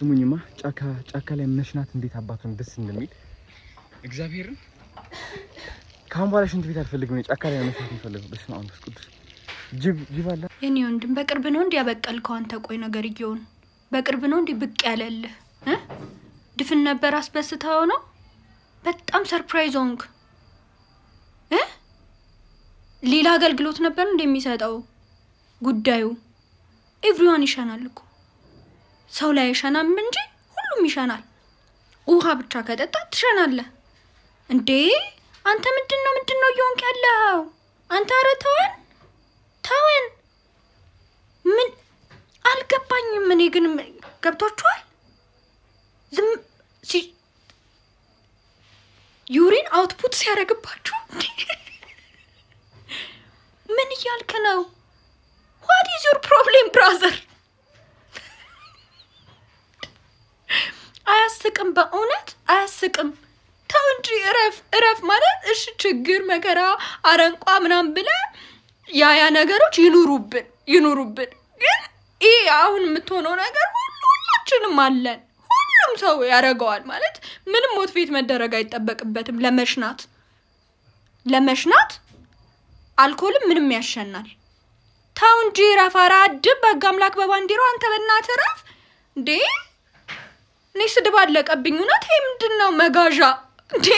ስሙኝማ ጫካ ላይ መሽናት እንዴት አባቱን ደስ እንደሚል እግዚአብሔርን ካሁን በኋላ ሽንት ቤት አልፈልግም ነው ጫካ ላይ መሽናት የምፈልገው በስመ አብ ወመንፈስ ቅዱስ ጅብ አለ የኔ ወንድም በቅርብ ነው እንዴ ያበቀልከው አንተ ቆይ ነገር ይየውን በቅርብ ነው እንዴ ብቅ ያለልህ ድፍን ነበር አስበስተው ነው በጣም ሰርፕራይዝ ሆንክ ሌላ አገልግሎት ነበር እንደሚሰጠው ጉዳዩ ኤቭሪዋን ይሻናል እኮ ሰው ላይ ይሻናል እንጂ ሁሉም ይሻናል ውሃ ብቻ ከጠጣ ትሻናለህ እንዴ አንተ ምንድነው እየሆንክ ያለው አንተ አረተውን ተወን ምን አልገባኝም እኔ ግን ገብቷችኋል ዝም ዩሪን አውትፑት ሲያረግባችሁ ምን ይያልከ ነው what is your problem brother አያስቅም በእውነት አያስቅም ተው እንጂ እረፍ ማለት እሺ ችግር መከራ አረንቋ ምናምን ብለ ያ ነገሮች ይኑሩብን ግን ይሄ አሁን የምትሆነው ነገር ሁላችንም አለን ሁሉም ሰው ያረጋዋል ማለት ምንም ሞቲቬት መደረግ አይጠበቅበትም ለመሽናት አልኮልም ምንም ያሸናል ታው እንጂ ረፋራ ድብ በጋምላክ በባንዲሮ አንተ በእናትህ ረፍ እንዴ ነይ ስድብ አለቀብኝ ነው ተይ ምንድነው መጋዣ እንዴ